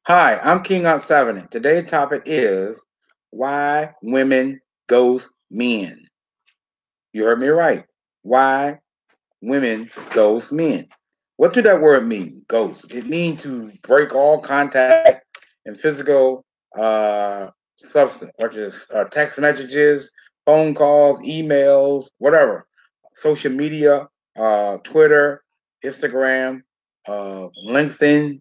Hi, I'm King Out 70. Today's topic is why women ghost men. You heard me right. Why women ghost men. What do that word mean? Ghost. It means to break all contact and physical substance, which is text messages, phone calls, emails, whatever, social media, Twitter, Instagram, LinkedIn,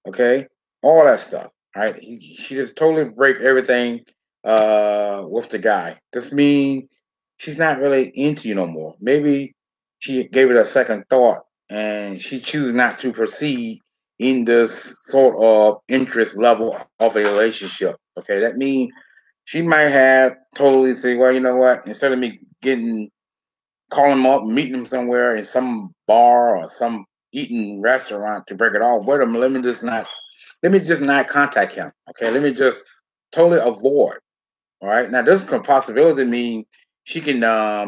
okay, all that stuff. Right? She just totally break everything with the guy. This means she's not really into you no more. Maybe she gave it a second thought and she choose not to proceed in this sort of interest level of a relationship. Okay, that means she might have totally say, well, you know what? Instead of me getting calling him up, meeting him somewhere in some bar or some eating restaurant to break it off. Wait a minute, let me just not contact him. Okay, let me just totally avoid. All right. Now this could possibility mean she can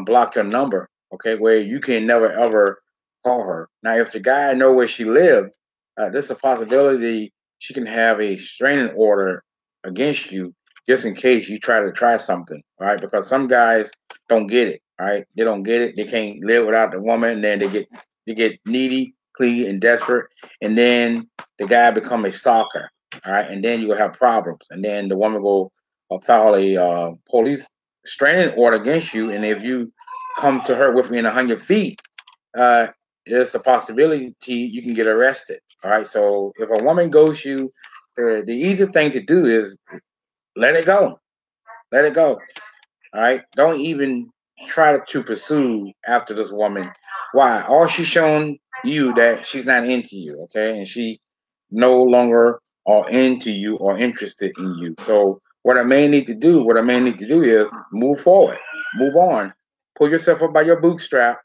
block your number. Okay, where you can never ever call her. Now if the guy know where she lives, there's a possibility she can have a restraining order against you just in case you try something. Right? Because some guys don't get it. Right? They don't get it. They can't live without the woman. And then they get needy, clingy, and desperate. And then the guy become a stalker. All right. And then you will have problems. And then the woman will file a police restraining order against you, and if you come to her within 100 feet, uh, there's a possibility you can get arrested. All right. So if a woman goes you, the easy thing to do is let it go. Let it go. All right. Don't even try to pursue after this woman. Why? All she's shown you that she's not into you. Okay, and she no longer are into you or interested in you. So what a man need to do is move forward, move on, pull yourself up by your bootstrap.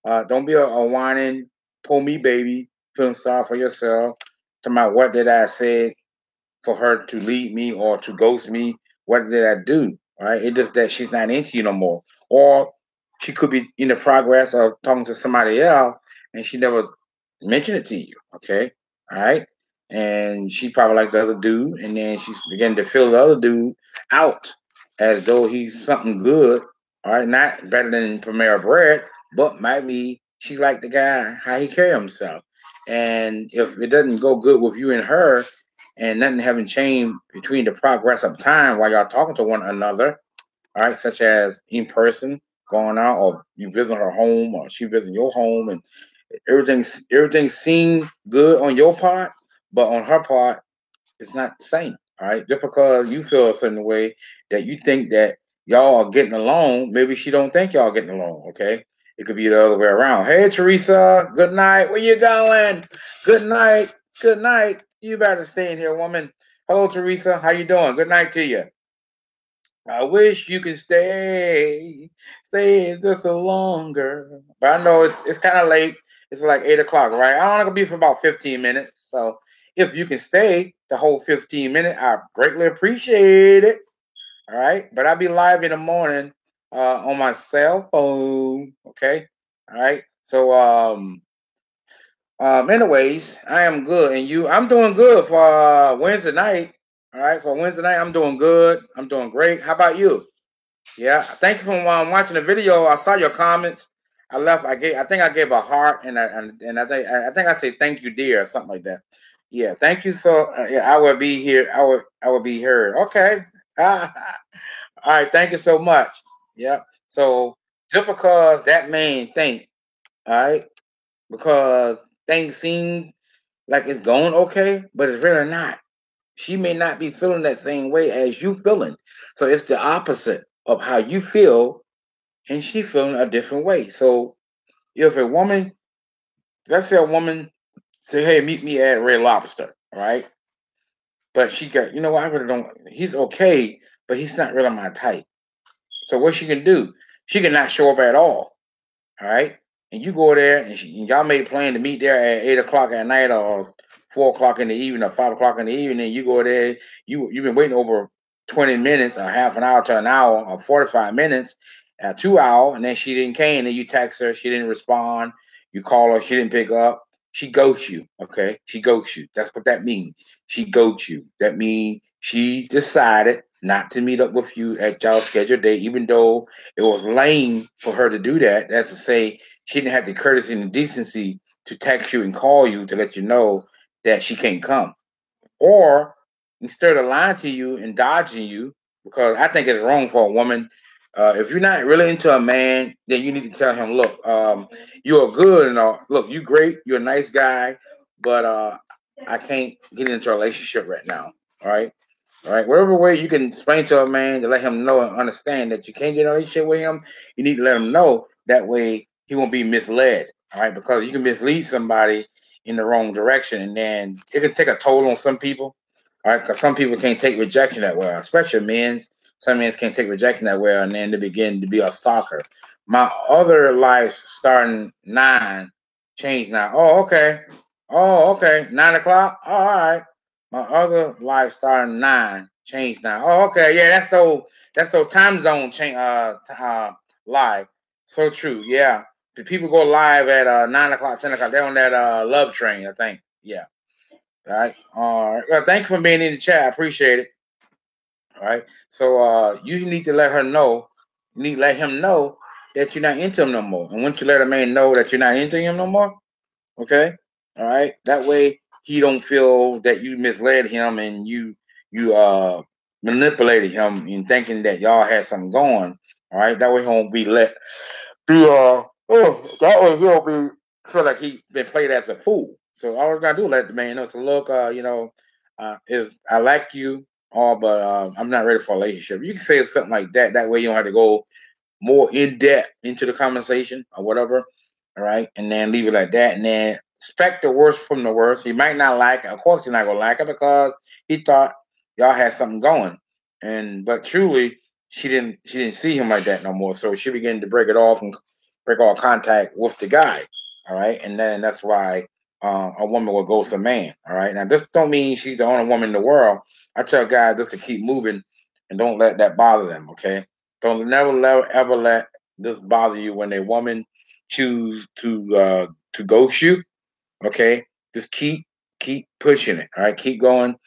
Don't be a whining, pull me baby, feeling sorry for yourself. Talking about what did I say for her to leave me or to ghost me? What did I do? Right? It just that she's not into you no more, or she could be in the progress of talking to somebody else and she never mentioned it to you. Okay, all right, and she probably like the other dude, and then she's beginning to fill the other dude out as though he's something good. All right, not better than Panera Bread, but maybe she like the guy how he carry himself. And if it doesn't go good with you and her, and nothing having changed between the progress of time while y'all talking to one another, all right, such as in person, going out, or you visit her home, or she visit your home, and everything seemed good on your part, but on her part, it's not the same. All right, just because you feel a certain way that you think that y'all are getting along, maybe she don't think y'all getting along. Okay, it could be the other way around. Hey, Teresa, good night. Where you going? Good night. Good night. You better stay in here, woman. Hello, Teresa. How you doing? Good night to you. I wish you could stay just a longer. But I know it's kind of late. It's like 8 o'clock, right? I'm only gonna be for about 15 minutes. So if you can stay the whole 15 minutes, I greatly appreciate it. All right, but I'll be live in the morning on my cell phone. Okay, all right. So anyways, I am good, and you? I'm doing good for Wednesday night. All right, for Wednesday night, I'm doing good. I'm doing great. How about you? Yeah, thank you for watching the video. I saw your comments. I left. I think I gave a heart, and I think I say thank you, dear, or something like that. Yeah, thank you. So yeah, I will be here. I will be heard. Okay. All right. Thank you so much. Yeah. So just because that man think, all right, because things seem like it's going okay, but it's really not. She may not be feeling that same way as you feeling. So it's the opposite of how you feel, and she feeling a different way. So if a woman, let's say a woman say, "Hey, meet me at Red Lobster," all right? But she got, you know what? I really don't. He's okay, but he's not really my type. So what she can do? She can not show up at all right? And you go there, and y'all made a plan to meet there at 8 o'clock at night, or 4 o'clock in the evening, or 5 o'clock in the evening. You go there, you've been waiting over 20 minutes, or half an hour to an hour, or 45 minutes, 2 hours, and then she didn't came. And then you text her, she didn't respond. You call her, she didn't pick up. she ghosts you. Okay, she ghosts you. That's what that means. She ghosts you. That means she decided not to meet up with you at y'all scheduled date, even though it was lame for her to do that. That's to say, she didn't have the courtesy and the decency to text you and call you to let you know that she can't come. Or instead of lying to you and dodging you, because I think it's wrong for a woman. If you're not really into a man, then you need to tell him, look, you're good and all. Look, you great, you're a nice guy, but I can't get into a relationship right now. All right. All right. Whatever way you can explain to a man to let him know and understand that you can't get in a relationship with him, you need to let him know. That way he won't be misled. All right. Because you can mislead somebody in the wrong direction, and then it can take a toll on some people. All right. Because some people can't take rejection that well, especially men. Some men can't take rejection that well, and then they begin to be a stalker. My other life starting 9 changed now. Oh, okay. Oh, okay. 9 o'clock. Oh, all right. My other life starting 9 changed now. Oh, okay. Yeah, that's those time zone change live. So true. Yeah. The people go live at 9 o'clock, 10 o'clock. They're on that love train, I think. Yeah. All right. All right. Well, thank you for being in the chat. I appreciate it. All right. So you need to let her know. You need to let him know that you're not into him no more. And once you let a man know that you're not into him no more, okay, all right. That way he don't feel that you misled him and you manipulated him in thinking that y'all had something going. All right. That way he won't be let be that way he won't be feel like he been played as a fool. So all we're gonna do let the man know. So look, is I like you all, but I'm not ready for a relationship. You can say something like that. That way you don't have to go more in depth into the conversation or whatever. All right. And then leave it like that. And then expect the worst from the worst. He might not like it. Of course you're not gonna like it because he thought y'all had something going. And but truly she didn't see him like that no more. So she began to break it off and break all contact with the guy. All right. And then that's why a woman will ghost a man. All right. Now this don't mean she's the only woman in the world. I tell guys just to keep moving and don't let that bother them. Okay. Don't never ever let this bother you when a woman choose to ghost you. Okay, just keep pushing it. All right, keep going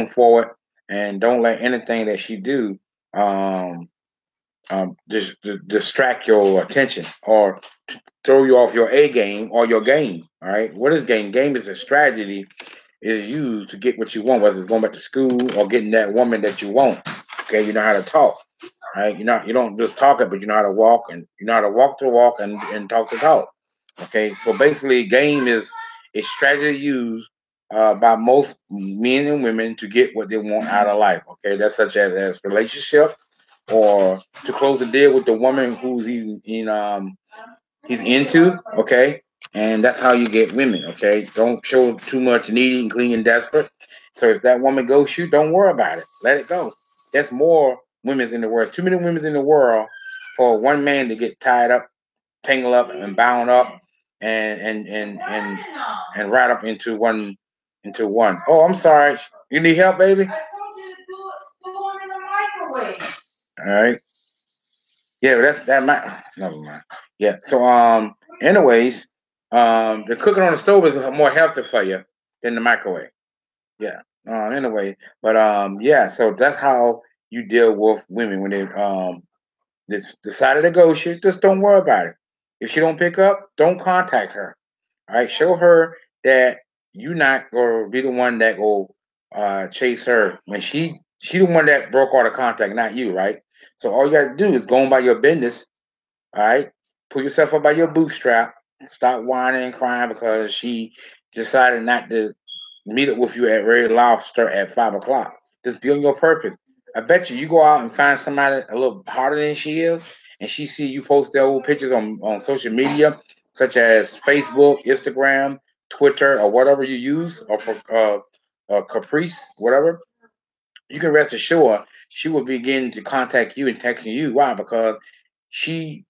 forward, and don't let anything that she do um distract your attention or throw you off your A game or your game. All right, what is game? Game is a strategy is used to get what you want, whether it's going back to school or getting that woman that you want. Okay, you know how to talk. Right? You don't just talk it, but you know how to walk and you know how to walk the walk and talk the talk. Okay, so basically, game is a strategy used by most men and women to get what they want out of life. Okay, that's such as relationship or to close the deal with the woman who's he's into. Okay, and that's how you get women. Okay, don't show too much needy and clean and desperate. So if that woman goes you, don't worry about it. Let it go. There's more women in the world. Too many women in the world for one man to get tied up, tangled up, and bound up, and right up into one. Oh, I'm sorry. You need help, baby? I told you to do one in the microwave. All right. Yeah, that might never mind. Yeah. So anyways, the cooking on the stove is more healthy for you than the microwave. Yeah. Anyway, but yeah, so that's how you deal with women when they decided to go. She just don't worry about it. If she don't pick up, don't contact her. All right. Show her that you're not gonna be the one that go chase her when she the one that broke all the contact, not you, right? So all you got to do is go on by your business. All right. Pull yourself up by your bootstrap. Stop whining and crying because she decided not to meet up with you at Red Lobster at 5 o'clock. Just be on your purpose. I bet you go out and find somebody a little harder than she is, and she see you post their old pictures on social media, such as Facebook, Instagram, Twitter, or whatever you use, or for Caprice, whatever. You can rest assured she will begin to contact you and texting you. Why? Because she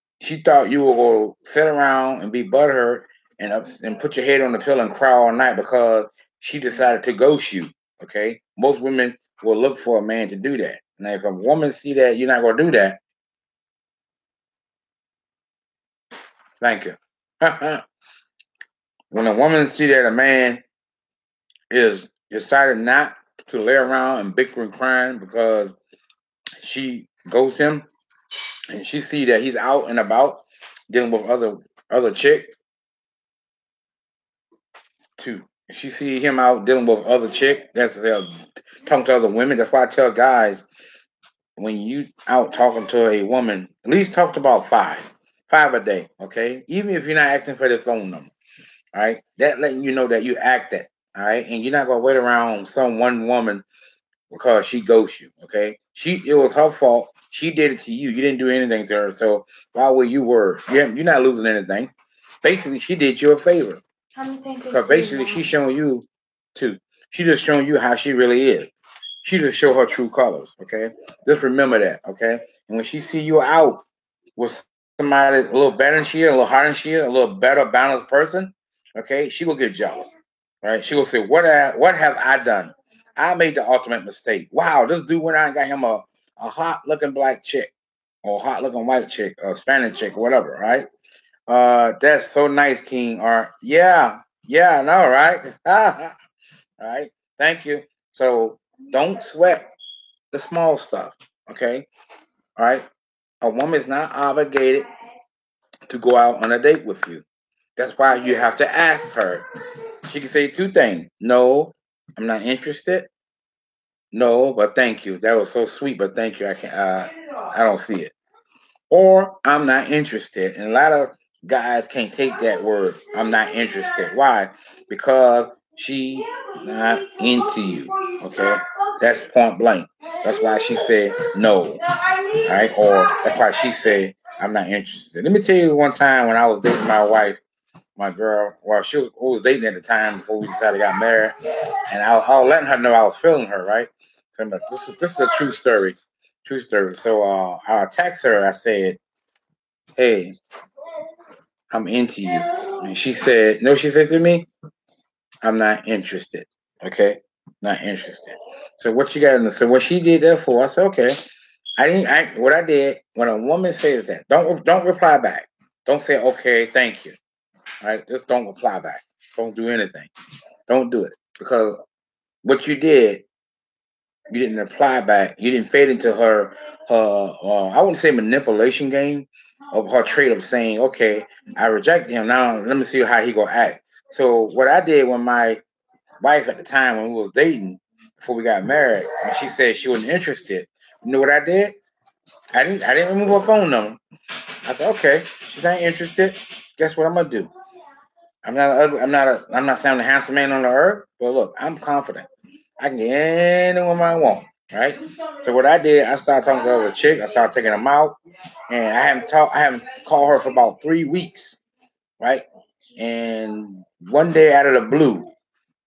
thought you were going to sit around and be butthurt and put your head on the pillow and cry all night because she decided to ghost you. Okay, most women will look for a man to do that. Now, if a woman see that you're not going to do that, thank you. When a woman see that a man is decided not to lay around and bicker and crying because she ghosts him, and she see that he's out and about dealing with other chick, to she see him out dealing with other chick, that's talking to other women. That's why I tell guys, when you out talking to a woman, at least talk to about five a day, okay? Even if you're not asking for their phone number, all right? That letting you know that you acted, all right? And you're not gonna wait around some one woman because she ghosts you, okay? It was her fault. She did it to you. You didn't do anything to her, so why would you worry? You're not losing anything. Basically, she did you a favor. Because basically, she's showing you too. She just showing you how she really is. She just show her true colors. Okay, just remember that. Okay, and when she see you out with somebody that's a little better than she is, a little harder than she is, a little better balanced person, okay, she will get jealous. Right? She will say, "What have I done? I made the ultimate mistake. Wow, this dude went out and got him a hot looking black chick, or hot looking white chick, or Spanish chick, or whatever." Right? That's so nice, King Art. Yeah, I know, right? All right, thank you. So don't sweat the small stuff, okay? All right, a woman is not obligated to go out on a date with you. That's why you have to ask her. She can say two things: no, I'm not interested. No, but thank you. That was so sweet, but thank you. I don't see it. Or I'm not interested. And a lot of guys can't take that word. I'm not interested. Why? Because she not into you. Okay, that's point blank. That's why she said no. Right? Or that's why she said I'm not interested. Let me tell you one time when I was dating my wife, my girl. Well, she was dating at the time before we decided to get married, and I was letting her know I was feeling her. Right? So I'm like, this is a true story. True story. So I text her. I said, "Hey, I'm into you." And she said, "No," she said to me, "I'm not interested." Okay, not interested. So what you got in the? So what she did that for? I said, "Okay." I didn't. What I did when a woman says that, don't reply back. Don't say okay, thank you. All right, just don't reply back. Don't do anything. Don't do it because what you did, you didn't reply back. You didn't fade into I wouldn't say manipulation game of her trait of saying, okay, I rejected him. Now let me see how he gonna act. So what I did when my wife at the time when we was dating before we got married, and she said she wasn't interested, you know what I did? I didn't remove her phone number. I said, okay, she's not interested. Guess what I'm gonna do? I'm not saying I'm the handsome man on the earth, but look, I'm confident. I can get any woman I want, right? So what I did, I started talking to the other chick. I started taking them out, and I haven't called her for about 3 weeks, right? And one day out of the blue,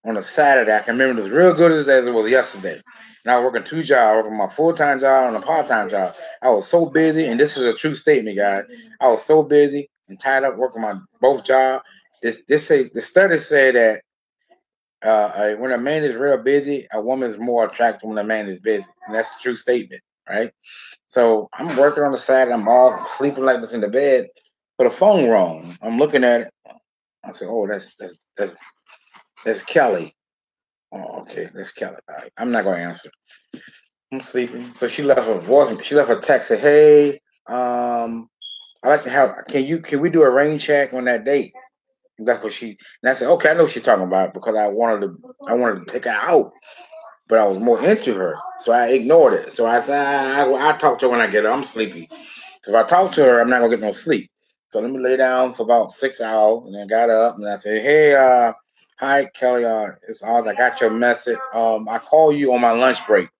on a Saturday, I can remember it as real good as it was yesterday. And I was working two jobs, working my full-time job and a part-time job. I was so busy, and this is a true statement, guys. I was so busy and tied up working my both jobs. The studies say that when a man is real busy, a woman is more attractive when a man is busy, and that's a true statement, right? So I'm working on the side. I'm all sleeping like this in the bed, but the phone rung. I'm looking at it. I said, "Oh, that's Kelly." Oh, okay, that's Kelly. All right. I'm not gonna answer. I'm sleeping. So she left her voice. She left her text. Said, "Hey, I like to have. Can we do a rain check on that date?" That's what she. And I said, "Okay, I know what she's talking about because I wanted to take her out, but I was more into her, so I ignored it. So I said, I talk to her when I get her. I'm sleepy. If I talk to her, I'm not gonna get no sleep. So let me lay down for about 6 hours, and then got up and I said, "Hey, hi Kelly, it's Oz. I got your message. I call you on my lunch break."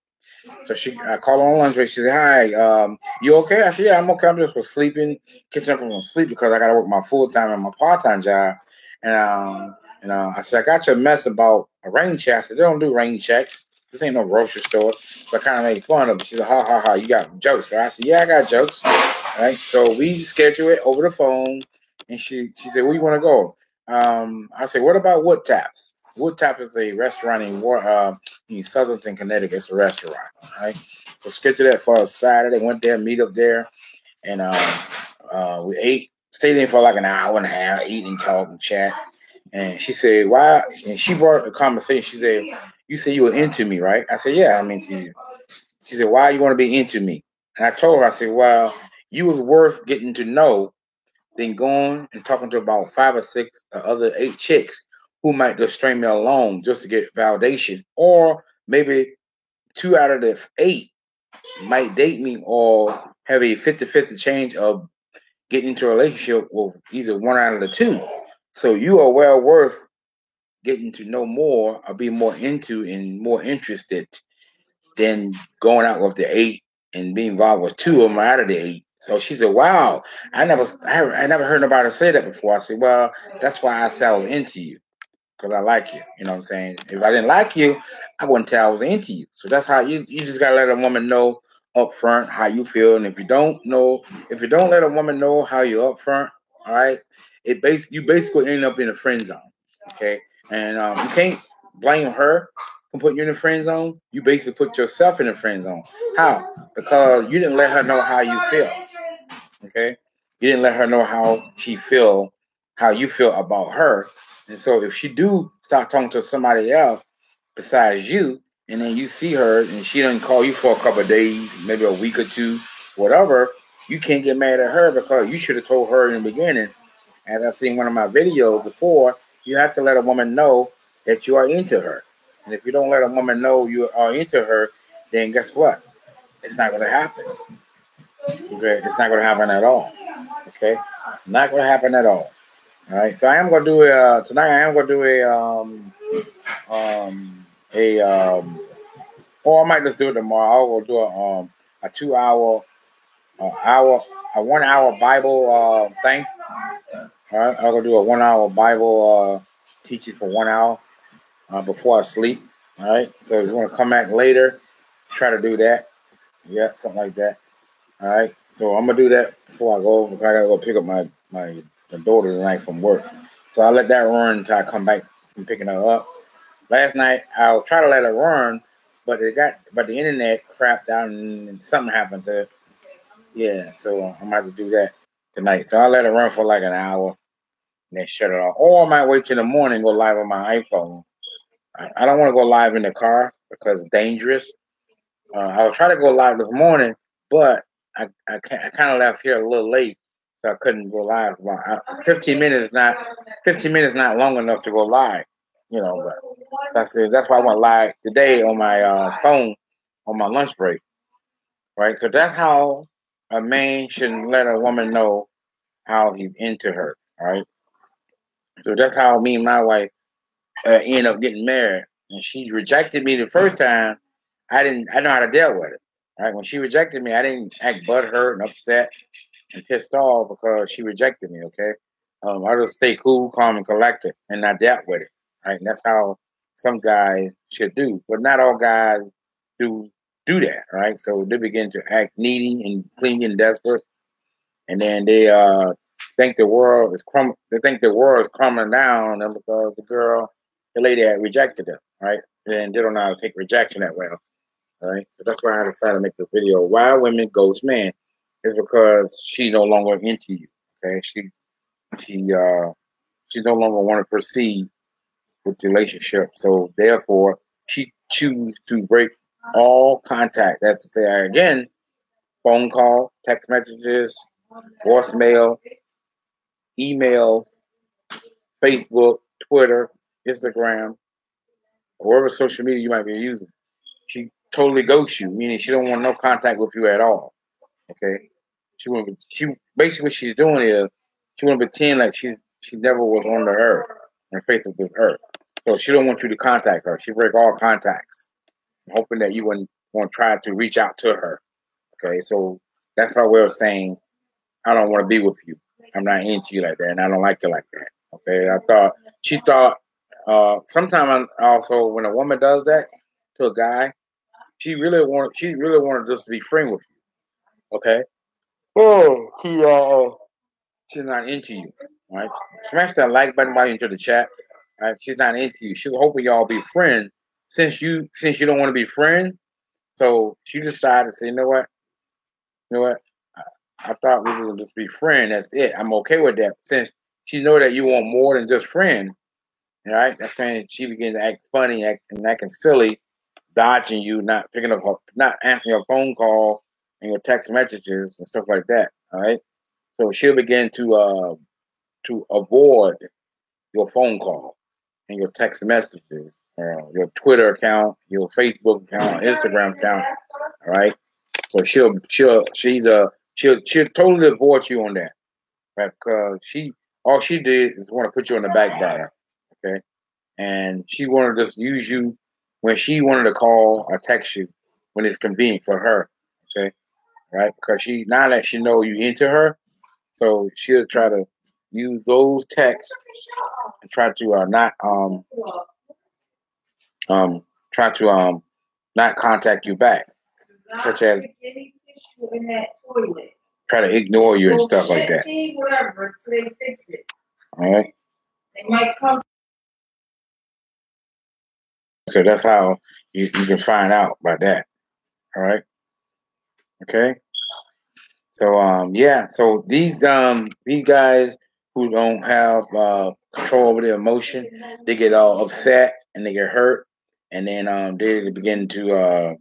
So I called her on lunch break. She said, "Hi, you okay?" I said, "Yeah, I'm okay. I'm just for sleeping, catching up on sleep because I gotta work my full time and my part time job." And I said, "I got your mess about a rain check." I said, "They don't do rain checks. This ain't no grocery store." So I kind of made fun of it. She said, "Ha ha ha, you got jokes?" Right? I said, "Yeah, I got jokes." Right. So we schedule it over the phone, and she said, "Where you want to go?" I said, "What about Wood Taps?" Wood Tap is a restaurant in Southerton, Connecticut. It's a restaurant, right? So scheduled that for a Saturday. Went there, meet up there, and we ate. Stayed in for like an hour and a half, eating, talking, chat. And she said, why? And she brought up the conversation. She said, you said you were into me, right? I said, yeah, I'm into you. She said, why you want to be into me? And I told her, I said, well, you was worth getting to know than going and talking to about 5 or 6 other 8 chicks who might just string me along just to get validation. Or maybe 2 out of the 8 might date me or have a 50-50 change of getting into a relationship with either one out of the 2. So you are well worth getting to know more or be more into and more interested than going out with the 8 and being involved with 2 of them out of the 8. So she said, "Wow, I never heard nobody say that before." I said, "Well, that's why I said I was into you because I like you." You know what I'm saying? If I didn't like you, I wouldn't tell I was into you. So that's how you just gotta let a woman know up front how you feel, and if you don't let a woman know how you're up front, all right, you basically end up in a friend zone, okay? And you can't blame her for putting you in the friend zone. You basically put yourself in the friend zone. How? Because you didn't let her know how you feel, okay? You didn't let her know how you feel about her. And so if she do start talking to somebody else besides you, and then you see her and she doesn't call you for a couple of days, maybe a week or 2, whatever, you can't get mad at her because you should have told her in the beginning. As I seen one of my videos before, you have to let a woman know that you are into her. And if you don't let a woman know you are into her, then guess what? It's not going to happen. Okay? It's not going to happen at all. Okay? Not going to happen at all. All right. So I am going to do tonight. I am going to do a or I might just do it tomorrow. I'll go do a 2 hour, a 1 hour Bible thing. All right. I'll go do a 1 hour Bible teaching for 1 hour before I sleep. All right. So if you want to come back later, try to do that. Yeah, something like that. All right. So I'm gonna do that before I go. Because I gotta go pick up my daughter tonight from work. So I'll let that run until I come back from picking her up. Last night I'll try to let her run, but the internet crapped out and something happened to it. Yeah, so I'm gonna have to do that tonight. So I'll let her run for like an hour and then shut it off. Or I might wait till the morning and go live on my iPhone. I don't want to go live in the car because it's dangerous. I'll try to go live this morning, but I kind of left here a little late, so I couldn't go live. Well, 15 minutes not long enough to go live, you know. But so I said that's why I went live today on my phone on my lunch break, right? So that's how a man should let a woman know how he's into her, all right? So that's how me and my wife ended up getting married, and she rejected me the first time. I know how to deal with it. Right? When she rejected me, I didn't act butthurt and upset and pissed off because she rejected me. Okay, I just stay cool, calm, and collected, and not dealt with it. Right, and that's how some guys should do, but not all guys do that. Right, so they begin to act needy and clingy and desperate, and then they think the world is They think the world is crumbling down on them because the lady had rejected them. Right, and they don't know how to take rejection that well. All right. So that's why I decided to make this video. Why women ghost men is because she no longer into you. Okay. She no longer want to proceed with the relationship. So therefore she choose to break all contact. That's to say again, phone call, text messages, voicemail, email, Facebook, Twitter, Instagram, or whatever social media you might be using. She totally ghosts you, meaning she don't want no contact with you at all. Okay. She basically what she's doing is she want to pretend like she never was on the earth, on the face of this earth. So she don't want you to contact her. She break all contacts, hoping that you wouldn't want to try to reach out to her. Okay, so that's her way of saying I don't want to be with you. I'm not into you like that, and I don't like you like that. Okay, she thought. Sometimes also when a woman does that to a guy, she really wanted just to be friends with you. Okay. Oh, she's not into you. Right? Smash that like button while you're into the chat. Right? She's not into you. She's hoping y'all be friends. Since you don't want to be friends, so she decided to say, you know what? I thought we would just be friends. That's it. I'm okay with that. Since she know that you want more than just friends, All right, that's when she begins to act funny, acting silly, dodging you, not picking up, not answering your phone call and your text messages and stuff like that. All right, so she'll begin to avoid your phone call and your text messages, your Twitter account, your Facebook account, Instagram account. All right, so she'll totally avoid you on that, right? Because all she did is want to put you on the back burner. Okay, and she wanted to just use you when she wanted to call or text you when it's convenient for her. Okay, right? Because now that she know you into her, so she'll try to use those texts and try to not um try to not contact you back, such as try to ignore you and stuff like that. All right. They might come. So that's how you can find out about that. All right. Okay. So yeah. So these guys who don't have control over their emotion, they get all upset and they get hurt, and then they begin to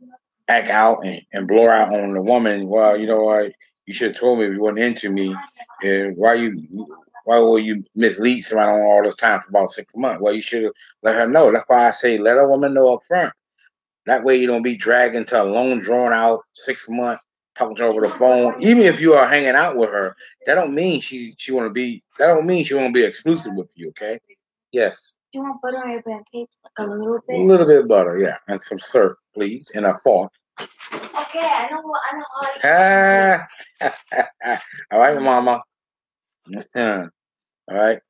act out and blow out on the woman. Well, you know what? You should have told me if you weren't into me. And why will you mislead somebody on all this time for about 6 months? Well, you should have let her know. That's why I say let a woman know up front. That way you don't be dragged into a long, drawn out 6 month talking to her over the phone. Even if you are hanging out with her, that don't mean she want to be. That don't mean she want to be exclusive with you. Okay? Yes. Do you want butter on your pancakes? Like a little bit. A little bit of butter, yeah, and some syrup, please, and a fork. Okay, I know. All right, Mama. All right.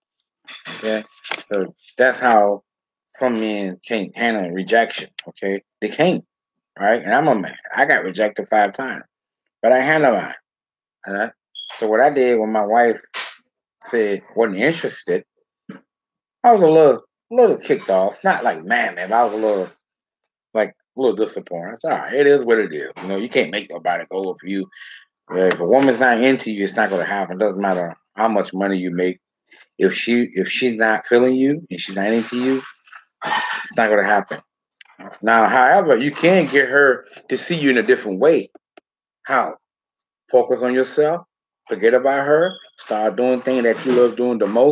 Okay. So that's how some men can't handle rejection. Okay, they can't. Right? And I'm a man. I got rejected 5 times, but I handled mine. All right. So what I did when my wife said wasn't interested, I was a little kicked off. Not like man, but I was a little disappointed. It's all right. It is what it is. You know, you can't make nobody go for you. If a woman's not into you, it's not going to happen. It doesn't matter how much money you make. If she's not feeling you and she's not into you, it's not going to happen. Now, however, you can get her to see you in a different way. How? Focus on yourself. Forget about her. Start doing things that you love doing the most.